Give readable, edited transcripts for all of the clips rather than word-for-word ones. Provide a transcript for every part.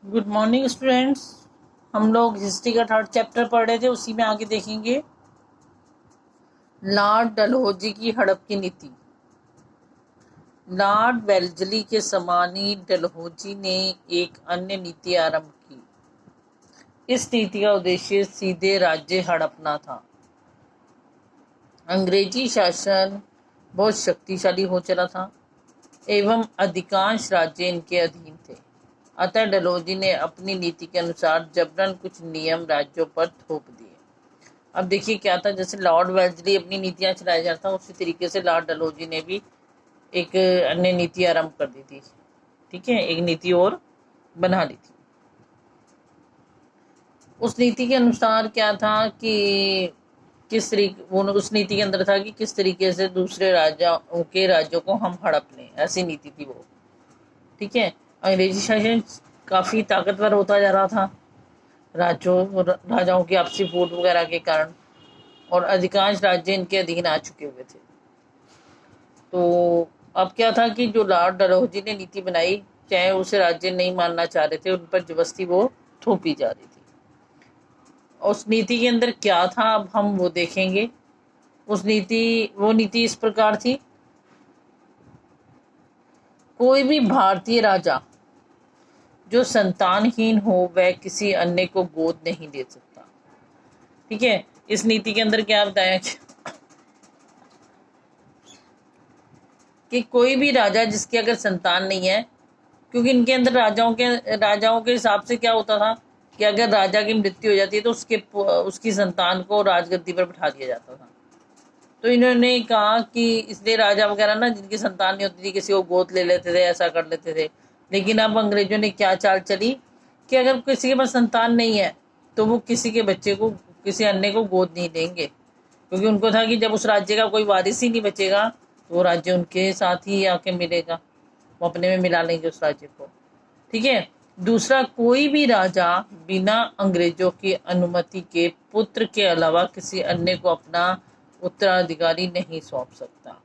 Good morning students. हम लोग history का थर्ड चैप्टर पढ़ रहे थे, उसी में आगे देखेंगे लॉर्ड डलहौजी की हड़प की नीति। लॉर्ड वेल्जली के समान ही डलहौजी ने एक अन्य नीति आरंभ की। इस नीति का उद्देश्य सीधे राज्य हड़पना था। अंग्रेजी शासन बहुत शक्तिशाली हो चला था एवं अधिकांश राज्य इनके अधीन थे। अतः डलहौजी ने अपनी नीति के अनुसार जबरन कुछ नियम राज्यों पर थोप दिए। अब देखिए क्या था, जैसे लॉर्ड वेल्जली अपनी नीतियां चलाया जाता था, उसी तरीके से लॉर्ड डलहौजी ने भी एक अन्य नीति आरंभ कर दी थी। ठीक है, एक नीति और बना ली थी। उस नीति के अनुसार क्या था कि किस तरीके, वो उस नीति के अंदर था कि किस तरीके से दूसरे राज्यों को हम हड़प लें, ऐसी नीति थी वो। ठीक है, अंग्रेजी शासन काफी ताकतवर होता जा रहा था राजाओं की आपसी फूट वगैरह के कारण, और अधिकांश राज्य इनके अधीन आ चुके हुए थे। तो अब क्या था कि जो लॉर्ड डलहौजी ने नीति बनाई, चाहे उसे राज्य नहीं मानना चाह रहे थे, उन पर जबरदस्ती वो थोपी जा रही थी। उस नीति के अंदर क्या था, अब हम वो देखेंगे। वो नीति इस प्रकार थी, कोई भी भारतीय राजा जो संतानहीन हो वह किसी अन्य को गोद नहीं दे सकता। ठीक है, इस नीति के अंदर क्या बताया कि कोई भी राजा जिसकी अगर संतान नहीं है, क्योंकि इनके अंदर राजाओं के हिसाब से क्या होता था कि अगर राजा की मृत्यु हो जाती है तो उसकी संतान को राजगद्दी पर बिठा दिया जाता था। तो इन्होंने कहा कि इसलिए राजा वगैरह ना, जिनकी संतान नहीं होती थी, किसी को गोद ले लेते थे, ऐसा कर लेते थे। लेकिन अब अंग्रेजों ने क्या चाल चली कि अगर किसी के पास संतान नहीं है तो वो किसी के बच्चे को, किसी अन्य को गोद नहीं देंगे, क्योंकि उनको था कि जब उस राज्य का कोई वारिस ही नहीं बचेगा तो वो राज्य उनके साथ ही आके मिलेगा, वो अपने में मिला लेंगे उस राज्य को। ठीक है, दूसरा, कोई भी राजा बिना अंग्रेजों की अनुमति के पुत्र के अलावा किसी अन्य को अपना उत्तराधिकारी नहीं सौंप सकता।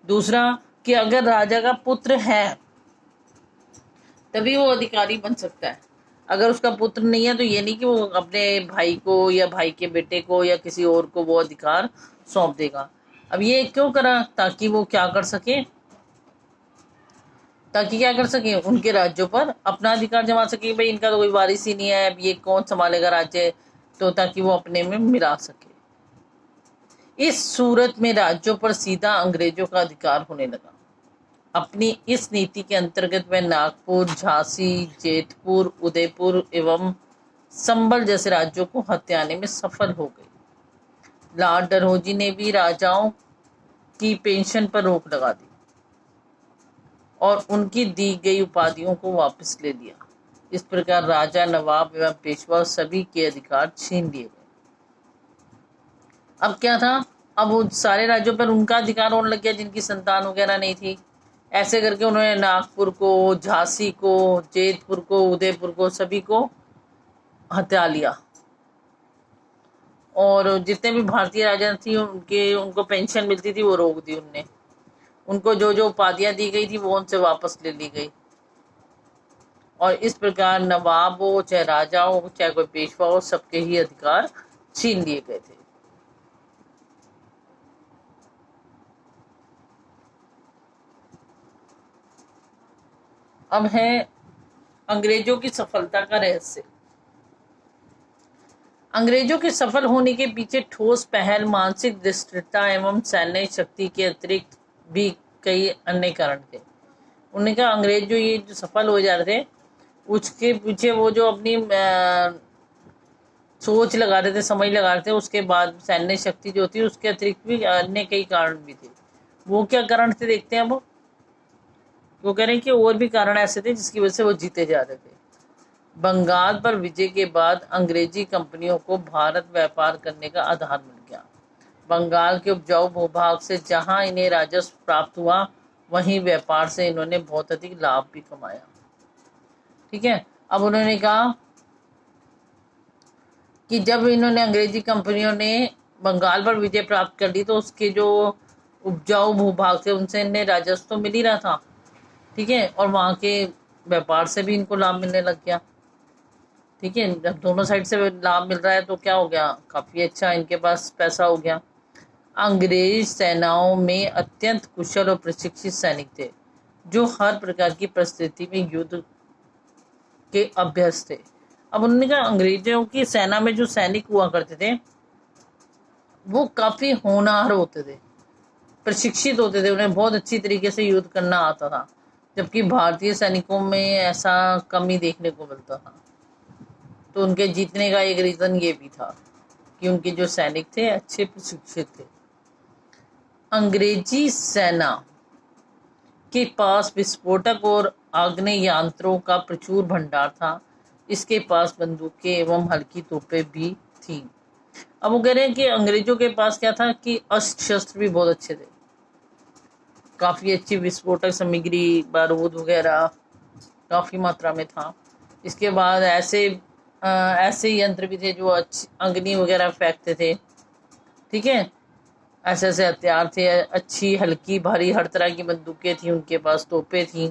दूसरा, कि अगर राजा का पुत्र है तभी वो अधिकारी बन सकता है। अगर उसका पुत्र नहीं है तो ये नहीं कि वो अपने भाई को या भाई के बेटे को या किसी और को वो अधिकार सौंप देगा। अब ये क्यों करा, ताकि वो क्या कर सके, उनके राज्यों पर अपना अधिकार जमा सके। भाई इनका तो कोई वारिस ही नहीं है, अब ये कौन संभालेगा राज्य, तो ताकि वो अपने में मिला सके। इस सूरत में राज्यों पर सीधा अंग्रेजों का अधिकार होने लगा। अपनी इस नीति के अंतर्गत वह नागपुर, झांसी, जेतपुर, उदयपुर एवं संभल जैसे राज्यों को हथियाने में सफल हो गई। लॉर्ड डलहौजी ने भी राजाओं की पेंशन पर रोक लगा दी और उनकी दी गई उपाधियों को वापस ले लिया। इस प्रकार राजा, नवाब एवं पेशवा सभी के अधिकार छीन लिए गए। अब क्या था, अब वो सारे राज्यों पर उनका अधिकार होने लग गया जिनकी संतान वगैरह नहीं थी। ऐसे करके उन्होंने नागपुर को, झांसी को, जेतपुर को, उदयपुर को, सभी को हत्या लिया। और जितने भी भारतीय राजा थी उनको पेंशन मिलती थी वो रोक दी उनने। उनको जो जो उपाधियां दी गई थी वो उनसे वापस ले ली गई। और इस प्रकार नवाब हो, चाहे राजा हो, चाहे कोई पेशवा हो, सबके ही अधिकार छीन लिए गए थे। अब है अंग्रेजों की सफलता का रहस्य। अंग्रेजों के सफल होने के पीछे ठोस पहल, मानसिक दृढ़ता एवं सैन्य शक्ति के अतिरिक्त भी कई अन्य कारण थे। उन्होंने कहा अंग्रेज जो सफल हो जा रहे थे, उसके पीछे वो जो अपनी सोच लगा रहे थे, समझ लगा रहे थे, उसके बाद सैन्य शक्ति जो थी उसके अतिरिक्त भी अन्य कई कारण भी थे। वो क्या कारण थे देखते हैं। वो कह रहे हैं कि और भी कारण ऐसे थे जिसकी वजह से वो जीते जा रहे थे। बंगाल पर विजय के बाद अंग्रेजी कंपनियों को भारत व्यापार करने का आधार मिल गया। बंगाल के उपजाऊ भूभाग से जहां इन्हें राजस्व प्राप्त हुआ, वहीं व्यापार से इन्होंने बहुत अधिक लाभ भी कमाया। ठीक है, अब उन्होंने कहा कि जब इन्होंने, अंग्रेजी कंपनियों ने बंगाल पर विजय प्राप्त कर ली तो उसके जो उपजाऊ भूभाग थे उनसे इन्हें राजस्व तो मिल ही रहा था। ठीक है, और वहां के व्यापार से भी इनको लाभ मिलने लग गया। ठीक है, जब दोनों साइड से लाभ मिल रहा है तो क्या हो गया, काफी अच्छा इनके पास पैसा हो गया। अंग्रेज सेनाओं में अत्यंत कुशल और प्रशिक्षित सैनिक थे जो हर प्रकार की परिस्थिति में युद्ध के अभ्यस्त थे। अब उन्होंने कहा अंग्रेजों की सेना में जो सैनिक हुआ करते थे वो काफी होनहार होते थे, प्रशिक्षित होते थे, उन्हें बहुत अच्छी तरीके से युद्ध करना आता था, जबकि भारतीय सैनिकों में ऐसा कम ही देखने को मिलता था। तो उनके जीतने का एक रीजन ये भी था कि उनके जो सैनिक थे अच्छे प्रशिक्षित थे। अंग्रेजी सेना के पास विस्फोटक और आग्नेय यंत्रों का प्रचुर भंडार था। इसके पास बंदूकें एवं हल्की तोपें भी थीं। अब वो कह रहे हैं कि अंग्रेजों के पास क्या था कि अस्त्र शस्त्र भी बहुत अच्छे थे, काफी अच्छी विस्फोटक सामग्री, बारूद वगैरह काफी मात्रा में था। इसके बाद ऐसे यंत्र भी थे जो अग्नि वगैरह फेंकते थे। ठीक है, ऐसे ऐसे हथियार थे, अच्छी हल्की भारी हर तरह की बंदूकें थी उनके पास, तोपें थी।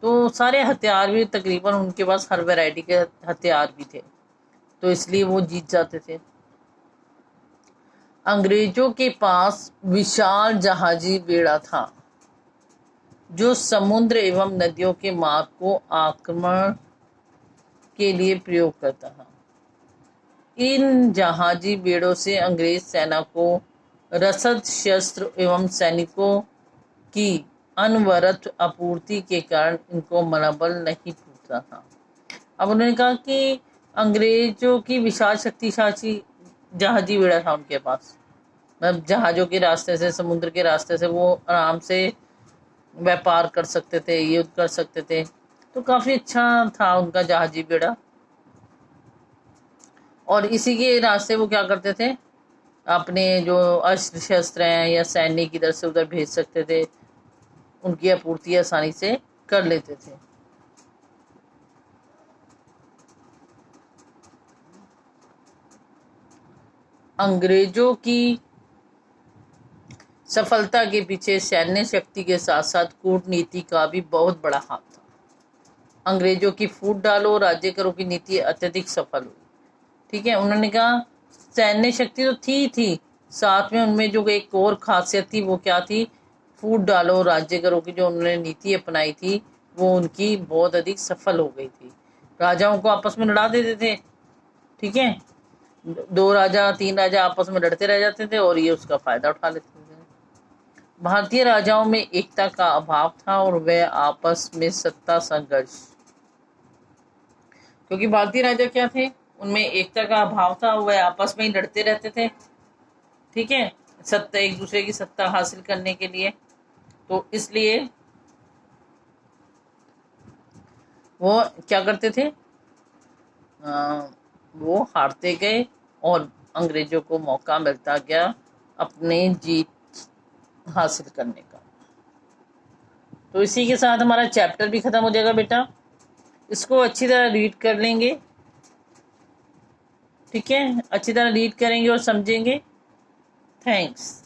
तो सारे हथियार भी तकरीबन उनके पास हर वैरायटी के हथियार भी थे, तो इसलिए वो जीत जाते थे। अंग्रेजों के पास विशाल जहाजी बेड़ा था जो समुद्र एवं नदियों के मार्ग को आक्रमण के लिए प्रयोग करता था। इन जहाजी बेड़ों से अंग्रेज सेना को रसद, शस्त्र एवं सैनिकों की अनवरत आपूर्ति के कारण इनको मनोबल नहीं टूटता था। अब उन्होंने कहा कि अंग्रेजों की विशाल शक्तिशाली जहाजी बेड़ा था उनके पास, मतलब जहाजों के रास्ते से, समुद्र के रास्ते से वो आराम से व्यापार कर सकते थे, युद्ध कर सकते थे। तो काफी अच्छा था उनका जहाजी बेड़ा। और इसी के रास्ते वो क्या करते थे, अपने जो अस्त्र शस्त्र हैं या सैनिक इधर से उधर भेज सकते थे, उनकी आपूर्ति आसानी से कर लेते थे। अंग्रेजों की सफलता के पीछे सैन्य शक्ति के साथ साथ कूटनीति का भी बहुत बड़ा हाथ था। अंग्रेजों की फूट डालो राज्य करो की नीति अत्यधिक सफल हुई। ठीक है, उन्होंने कहा सैन्य शक्ति तो थी, साथ में उनमें जो एक और खासियत थी वो क्या थी, फूट डालो राज्य करो की जो उन्होंने नीति अपनाई थी वो उनकी बहुत अधिक सफल हो गई थी। राजाओं को आपस में लड़ा देते थे, ठीक है, 2 राजा 3 राजा आपस में लड़ते रह जाते थे और ये उसका फायदा उठा लेते थे। भारतीय राजाओं में एकता का अभाव था और वह आपस में सत्ता संघर्ष, क्योंकि भारतीय राजा क्या थे, उनमें एकता का अभाव था, वह आपस में ही लड़ते रहते थे। ठीक है, सत्ता, एक दूसरे की सत्ता हासिल करने के लिए, तो इसलिए वो क्या करते थे, वो हारते गए और अंग्रेजों को मौका मिलता गया अपने जीत हासिल करने का। तो इसी के साथ हमारा चैप्टर भी खत्म हो जाएगा बेटा, इसको अच्छी तरह रीड कर लेंगे। ठीक है, अच्छी तरह रीड करेंगे और समझेंगे। थैंक्स।